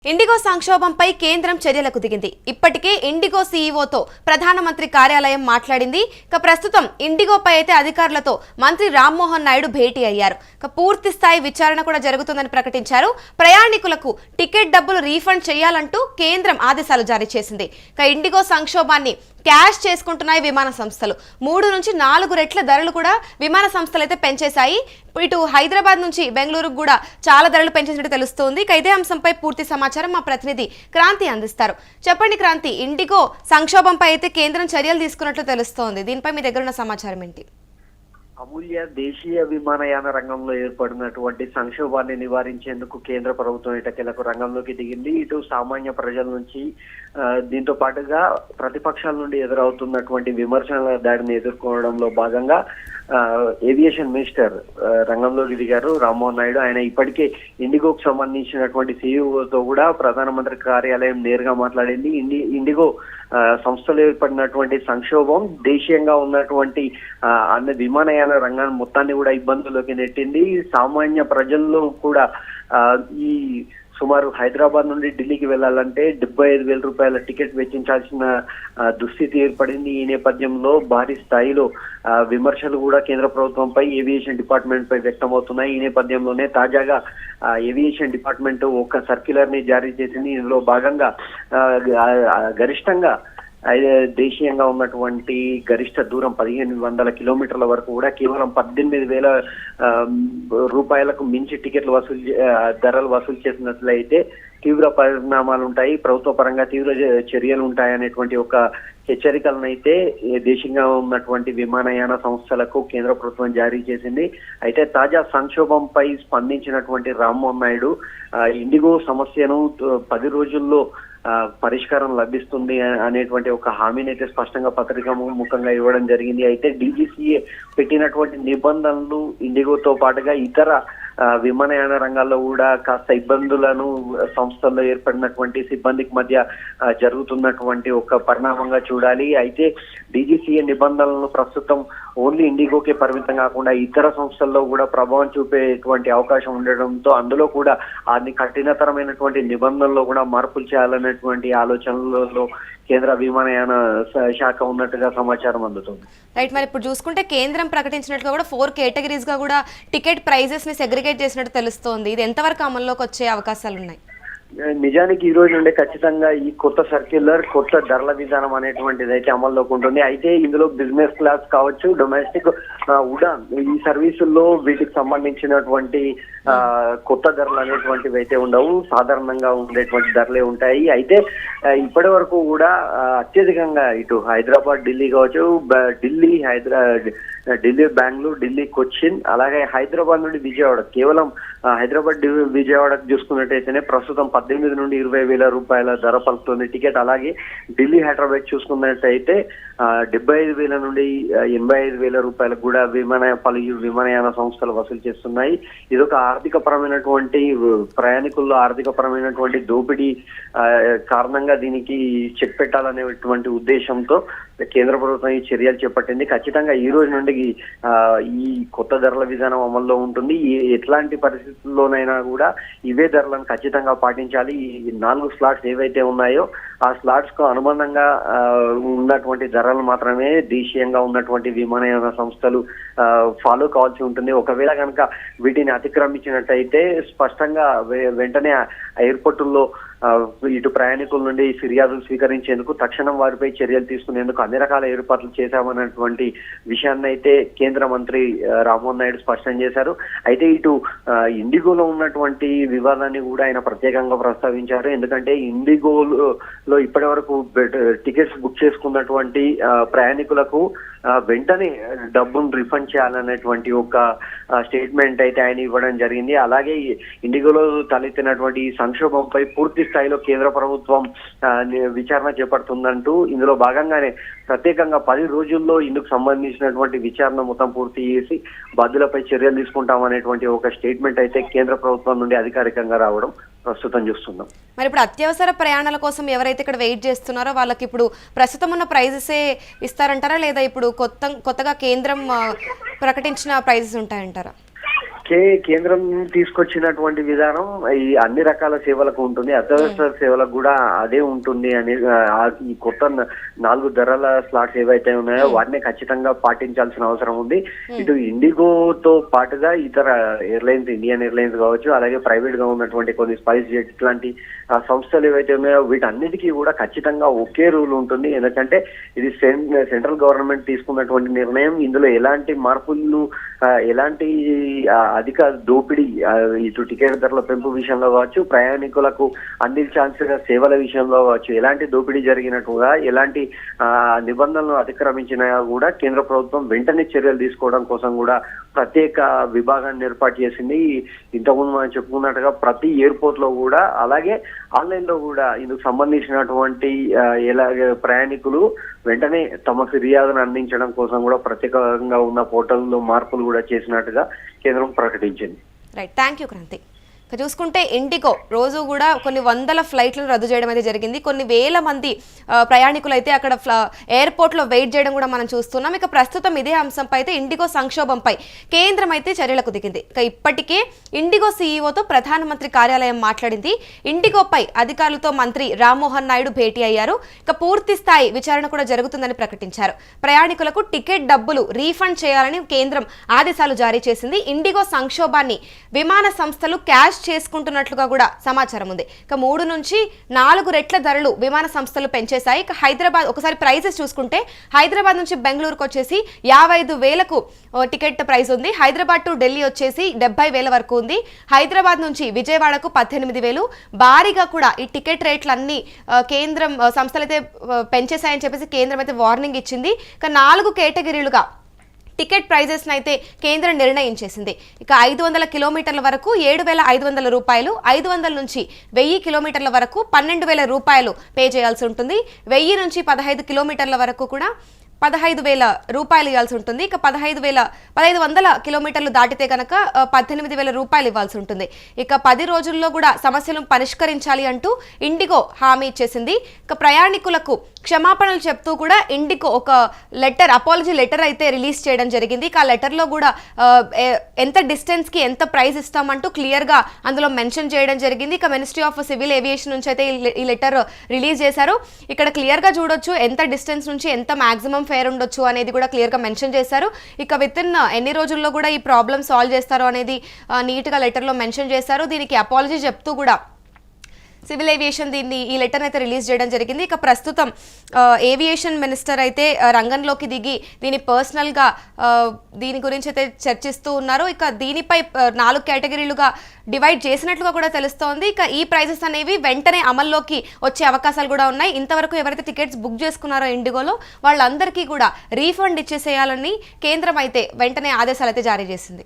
IndiGo సంక్షోభంపై కేంద్రం చర్యలకు దిగింది. ఇప్పటికే ఇండిగో సీఈఓతో ప్రధానమంత్రి కార్యాలయం మాట్లాడింది. ప్రస్తుతం ఇండిగోపై అయితే అధికారులతో మంత్రి రామ్మోహన్ నాయుడు భేటీ అయ్యారు. పూర్తి స్థాయి విచారణ కూడా జరుగుతుందని ప్రకటించారు. ప్రయాణికులకు టికెట్ డబ్బులు రీఫండ్ చేయాలంటూ కేంద్రం ఆదేశాలు జారీ చేసింది. ఇండిగో సంక్షోభాన్ని క్యాష్ చేసుకుంటున్నాయి విమాన సంస్థలు. 3 నుంచి 4 రెట్ల ధరలు కూడా విమాన సంస్థలు అయితే పెంచేశాయి. ఇటు హైదరాబాద్ నుంచి బెంగళూరుకు కూడా చాలా ధరలు పెంచేసినట్టు తెలుస్తోంది. ఇదే అంశంపై పూర్తి సమాచారం మా ప్రతినిధి క్రాంతి అందిస్తారు. చెప్పండి క్రాంతి, ఇండిగో సంక్షోభంపై అయితే కేంద్రం చర్యలు తీసుకున్నట్లు తెలుస్తోంది. దీనిపై మీ దగ్గర ఉన్న సమాచారం ఏంటి? అమూల్య, దేశీయ విమానయాన రంగంలో ఏర్పడినటువంటి సంక్షోభాన్ని నివారించేందుకు కేంద్ర ప్రభుత్వం ఇటకెలకు రంగంలోకి దిగింది. ఇటు సామాన్య ప్రజల నుంచి దీంతో పాటుగా ప్రతిపక్షాల నుండి ఎదురవుతున్నటువంటి విమర్శల దాడిని ఎదుర్కోవడంలో భాగంగా ఏవియేషన్ మినిస్టర్ రంగంలోకి దిగారు రామ్మోహన్ నాయుడు. ఆయన ఇప్పటికే ఇండిగోకు సంబంధించినటువంటి సీఈఓతో కూడా ప్రధానమంత్రి కార్యాలయం నేరుగా మాట్లాడింది. ఇండిగో సంస్థలో ఏర్పడినటువంటి సంక్షోభం దేశీయంగా ఉన్నటువంటి అన్ని విమానయాన రంగాన్ని మొత్తాన్ని కూడా ఇబ్బందుల్లోకి నెట్టింది. సామాన్య ప్రజల్లో కూడా ఈ సుమారు హైదరాబాద్ నుండి ఢిల్లీకి వెళ్లాలంటే 75,000 రూపాయల టికెట్ వెచ్చించాల్సిన దుస్థితి ఏర్పడింది. ఈ నేపథ్యంలో భారీ స్థాయిలో విమర్శలు కూడా కేంద్ర ప్రభుత్వంపై, ఏవియేషన్ డిపార్ట్మెంట్ పై వ్యక్తమవుతున్నాయి. ఈ నేపథ్యంలోనే తాజాగా ఏవియేషన్ డిపార్ట్మెంట్ ఒక సర్క్యులర్ ని జారీ చేసింది. ఇందులో భాగంగా గరిష్టంగా దేశీయంగా ఉన్నటువంటి గరిష్ట దూరం 1,500 కిలోమీటర్ల వరకు కూడా కేవలం 18,000 రూపాయలకు మించి టికెట్లు ధరలు వసూలు చేసినట్లయితే తీవ్ర పరిణామాలు ఉంటాయి, ప్రభుత్వ పరంగా తీవ్ర చర్యలు ఉంటాయనేటువంటి ఒక హెచ్చరికలను అయితే దేశంగా ఉన్నటువంటి విమానయాన సంస్థలకు కేంద్ర ప్రభుత్వం జారీ చేసింది. అయితే తాజా సంక్షోభంపై స్పందించినటువంటి రామ్మోహన్ నాయుడు ఇండిగో సమస్యను 10 రోజుల్లో పరిష్కారం లభిస్తుంది అనేటువంటి ఒక హామీని అయితే స్పష్టంగా పత్రికా ముఖంగా ఇవ్వడం జరిగింది. అయితే డీజీసీఏ పెట్టినటువంటి నిబంధనలు ఇండిగోతో పాటుగా ఇతర విమానయాన రంగాల్లో కూడా కాస్త ఇబ్బందులను సంస్థల్లో ఏర్పడినటువంటి సిబ్బందికి మధ్య జరుగుతున్నటువంటి ఒక పరిణామంగా చూడాలి. అయితే డీజీసీఏ నిబంధనలను ప్రస్తుతం ఓన్లీ ఇండిగోకే పరిమితం కాకుండా ఇతర సంస్థల్లో కూడా ప్రభావం చూపేటువంటి అవకాశం ఉండడంతో అందులో కూడా అన్ని కఠినతరమైనటువంటి నిబంధనల్లో కూడా మార్పులు చేయాలనేటువంటి ఆలోచనలలో కేంద్ర విమానయాన శాఖ ఉన్నట్టుగా సమాచారం అందుతుంది. రైట్, మరి ఇప్పుడు చూసుకుంటే కేంద్రం ప్రకటించినట్లుగా కూడా 4 కేటగిరీస్ గా కూడా టికెట్ ప్రైజెస్ ని సెగ్రిగేట్ చేసినట్టు తెలుస్తోంది. ఇది ఎంతవరకు అమల్లోకి వచ్చే అవకాశాలు ఉన్నాయి? నిజానికి ఈ రోజు నుండే ఖచ్చితంగా ఈ కొత్త సర్క్యులర్, కొత్త ధరల విధానం అనేటువంటిది అయితే అమల్లోకి ఉంటుంది. అయితే ఇందులో బిజినెస్ క్లాస్ కావచ్చు, డొమెస్టిక్ ఉడాన్ ఈ సర్వీసుల్లో వీటికి సంబంధించినటువంటి కొత్త ధరలు అనేటువంటివి అయితే ఉండవు, సాధారణంగా ఉండేటువంటి ధరలే ఉంటాయి. అయితే ఇప్పటి వరకు కూడా అత్యధికంగా ఇటు హైదరాబాద్, ఢిల్లీ కావచ్చు, ఢిల్లీ బెంగళూరు, ఢిల్లీ కొచ్చిన్, అలాగే హైదరాబాద్ నుండి విజయవాడ, కేవలం హైదరాబాద్ విజయవాడకు చూసుకున్నట్టయితేనే ప్రస్తుతం 18,000 నుండి 20,000 రూపాయల ధర పలుకుతుంది టికెట్. అలాగే ఢిల్లీ హైదరాబాద్ చూసుకున్నట్టయితే 75,000 నుండి 85,000 రూపాయలకు కూడా పలు విమానయాన సంస్థలు వసూలు చేస్తున్నాయి. ఇదొక ఆర్థికపరమైనటువంటి ప్రయాణికుల్లో ఆర్థికపరమైనటువంటి దోపిడీ కారణంగా దీనికి చెక్ పెట్టాలనేటువంటి ఉద్దేశంతో కేంద్ర ప్రభుత్వం ఈ చర్యలు చేపట్టింది. ఖచ్చితంగా ఈ రోజు నుండి ఈ కొత్త ధరల విధానం అమల్లో ఉంటుంది. ఎట్లాంటి పరిస్థితుల్లోనైనా కూడా ఇవే ధరలను ఖచ్చితంగా పాటించాలి. ఈ 4 స్లాట్స్ ఏవైతే ఉన్నాయో ఆ స్లాట్స్ కు అనుబంధంగా ఉన్నటువంటి ధరలు మాత్రమే దేశీయంగా ఉన్నటువంటి విమానయాన సంస్థలు ఫాలో కావాల్సి ఉంటుంది. ఒకవేళ కనుక వీటిని అతిక్రమించినట్టయితే స్పష్టంగా వెంటనే ఎయిర్పోర్టుల్లో ఇటు ప్రయాణికుల నుండి ఫిర్యాదులు స్వీకరించేందుకు తక్షణం వారిపై చర్యలు తీసుకునేందుకు అన్ని రకాల ఏర్పాట్లు చేశామన్నటువంటి విషయాన్ని అయితే కేంద్ర మంత్రి రామ్మోహన్ నాయుడు స్పష్టం చేశారు. అయితే ఇటు ఇండిగోలో ఉన్నటువంటి వివాదాన్ని కూడా ఆయన ప్రత్యేకంగా ప్రస్తావించారు. ఎందుకంటే ఇండిగోలో ఇప్పటి వరకు టికెట్స్ బుక్ చేసుకున్నటువంటి ప్రయాణికులకు వెంటనే డబ్బును రిఫండ్ చేయాలనేటువంటి ఒక స్టేట్మెంట్ అయితే ఆయన ఇవ్వడం జరిగింది. అలాగే ఇండిగోలో తలెత్తినటువంటి ఈ సంక్షోభంపై పూర్తి స్థాయిలో కేంద్ర ప్రభుత్వం విచారణ చేపడుతుందంటూ ఇందులో భాగంగానే ప్రత్యేకంగా 10 రోజుల్లో ఇందుకు సంబంధించినటువంటి విచారణ మొత్తం పూర్తి చేసి బాధ్యులపై చర్యలు తీసుకుంటామనేటువంటి ఒక స్టేట్మెంట్ అయితే కేంద్ర ప్రభుత్వం నుండి అధికారికంగా రావడం ప్రస్తుతం చూస్తున్నాం. మరి ఇప్పుడు అత్యవసర ప్రయాణాల కోసం ఎవరైతే ఇక్కడ వెయిట్ చేస్తున్నారో వాళ్ళకి ఇప్పుడు ప్రస్తుతం ఉన్న ప్రైజెసే ఇస్తారంటారా, లేదా ఇప్పుడు కొత్తగా కేంద్రం ప్రకటించిన ప్రైజెస్ ఉంటాయంటారా? కేంద్రం తీసుకొచ్చినటువంటి విధానం ఈ అన్ని రకాల సేవలకు ఉంటుంది, అత్యవసర సేవలకు కూడా అదే ఉంటుంది అని ఈ కొత్త 4 ధరల స్లాట్స్ ఏవైతే ఉన్నాయో వాటిని ఖచ్చితంగా పాటించాల్సిన అవసరం ఉంది. ఇటు ఇండిగోతో పాటుగా ఇతర ఎయిర్లైన్స్, ఇండియన్ ఎయిర్లైన్స్ కావచ్చు, అలాగే ప్రైవేట్ గా ఉన్నటువంటి కొన్ని స్పైస్ జెట్ లాంటి సంస్థలు ఏవైతే ఉన్నాయో వీటన్నిటికీ కూడా ఖచ్చితంగా ఒకే రూల్ ఉంటుంది. ఎందుకంటే ఇది సెంట్రల్ గవర్నమెంట్ తీసుకున్నటువంటి నిర్ణయం. ఇందులో ఎలాంటి మార్పులు, ఎలాంటి అధిక దోపిడీ, ఇటు టికెట్ ధరల పెంపు విషయంలో కావచ్చు, ప్రయాణికులకు అందించాల్సిన సేవల విషయంలో కావచ్చు, ఎలాంటి దోపిడీ జరిగినట్టుగా, ఎలాంటి నిబంధనలు అతిక్రమించినా కూడా కేంద్ర ప్రభుత్వం వెంటనే చర్యలు తీసుకోవడం కోసం కూడా ప్రత్యేక విభాగాన్ని ఏర్పాటు చేసింది. ఇంతకుముందు మనం చెప్పుకున్నట్టుగా ప్రతి ఎయిర్పోర్ట్ లో కూడా, అలాగే ఆన్లైన్ లో కూడా ఇందుకు సంబంధించినటువంటి ప్రయాణికులు వెంటనే తమ ఫిర్యాదును అందించడం కోసం కూడా ప్రత్యేకంగా ఉన్న పోర్టల్లో మార్పులు కూడా చేసినట్టుగా కేంద్రం ప్రకటించింది. Right, thank you Kranthi. ఇక చూసుకుంటే ఇండిగో రోజు కూడా కొన్ని వందల ఫ్లైట్లను రద్దు చేయడం అయితే జరిగింది. కొన్ని వేల మంది ప్రయాణికులు అయితే అక్కడ ఎయిర్పోర్ట్లో వెయిట్ చేయడం కూడా మనం చూస్తున్నాం. ఇక ప్రస్తుతం ఇదే అంశంపై అయితే ఇండిగో సంక్షోభంపై కేంద్రం అయితే చర్యలకు దిగింది. ఇక ఇప్పటికే ఇండిగో సీఈఓతో ప్రధానమంత్రి కార్యాలయం మాట్లాడింది. ఇండిగోపై అధికారులతో మంత్రి రామ్మోహన్ నాయుడు భేటీ అయ్యారు. ఇక పూర్తి స్థాయి విచారణ కూడా జరుగుతుందని ప్రకటించారు. ప్రయాణికులకు టికెట్ డబ్బులు రీఫండ్ చేయాలని కేంద్రం ఆదేశాలు జారీ చేసింది. ఇండిగో సంక్షోభాన్ని విమాన సంస్థలు క్యాష్ చేసుకుంటున్నట్లుగా కూడా సమాచారం ఉంది. ఇక 3 నుంచి 4 రెట్ల ధరలు విమాన సంస్థలు పెంచేశాయి. ఇక హైదరాబాద్ ఒకసారి ప్రైజెస్ చూసుకుంటే హైదరాబాద్ నుంచి బెంగళూరుకు వచ్చేసి 55,000కు టికెట్ ప్రైస్ ఉంది. హైదరాబాద్ టు ఢిల్లీ వచ్చేసి 70,000 వరకు ఉంది. హైదరాబాద్ నుంచి విజయవాడకు 18,000. భారీగా కూడా ఈ టికెట్ రేట్లన్నీ కేంద్రం సంస్థలు అయితే పెంచేశాయని చెప్పేసి కేంద్రం అయితే వార్నింగ్ ఇచ్చింది. ఇక 4 కేటగిరీలుగా టికెట్ ప్రైజెస్ అయితే కేంద్రం నిర్ణయించేసింది. ఇక 500 కిలోమీటర్ల వరకు 7,500 రూపాయలు, 500 నుంచి 1000 కిలోమీటర్ల వరకు 12,000 రూపాయలు పే చేయాల్సి ఉంటుంది. 1000 నుంచి 15 కిలోమీటర్ల వరకు కూడా 15,000 రూపాయలు ఇవ్వాల్సి ఉంటుంది. ఇక 1500 కిలోమీటర్లు దాటితే కనుక 18,000 రూపాయలు ఇవ్వాల్సి ఉంటుంది. ఇక 10 రోజుల్లో కూడా సమస్యలను పరిష్కరించాలి అంటూ ఇండిగో హామీ ఇచ్చేసింది. ఇక ప్రయాణికులకు క్షమాపణలు చెప్తూ కూడా ఇండిగో ఒక అపాలజీ లెటర్ అయితే రిలీజ్ చేయడం జరిగింది. ఇక ఆ లెటర్లో కూడా ఎంత డిస్టెన్స్కి ఎంత ప్రైస్ ఇస్తామంటూ క్లియర్గా అందులో మెన్షన్ చేయడం జరిగింది. ఇక మినిస్ట్రీ ఆఫ్ సివిల్ ఏవియేషన్ నుంచి అయితే ఈ లెటర్ రిలీజ్ చేశారు. ఇక్కడ క్లియర్గా చూడొచ్చు ఎంత డిస్టెన్స్ నుంచి ఎంత మాక్సిమం ఫేర్ ఉండొచ్చు అనేది కూడా క్లియర్గా మెన్షన్ చేశారు. ఇక విత్ ఇన్ ఎన్ని రోజుల్లో కూడా ఈ ప్రాబ్లమ్ సాల్వ్ చేస్తారో అనేది నీట్గా లెటర్లో మెన్షన్ చేశారు. దీనికి అపాలజీ చెప్తూ కూడా సివిల్ ఏవియేషన్ ఈ లెటర్ అయితే రిలీజ్ చేయడం జరిగింది. ఇక ప్రస్తుతం ఏవియేషన్ మినిస్టర్ అయితే రంగంలోకి దిగి పర్సనల్గా దీని గురించి అయితే చర్చిస్తూ ఉన్నారు. ఇక దీనిపై 4 కేటగిరీలుగా డివైడ్ చేసినట్లుగా కూడా తెలుస్తోంది. ఇక ఈ ప్రైజెస్ అనేవి వెంటనే అమల్లోకి వచ్చే అవకాశాలు కూడా ఉన్నాయి. ఇంతవరకు ఎవరైతే టికెట్స్ బుక్ చేసుకున్నారో ఇండిగోలో వాళ్ళందరికీ కూడా రీఫండ్ ఇచ్చేసేయాలని కేంద్రం అయితే వెంటనే ఆదేశాలు అయితే జారీ చేసింది.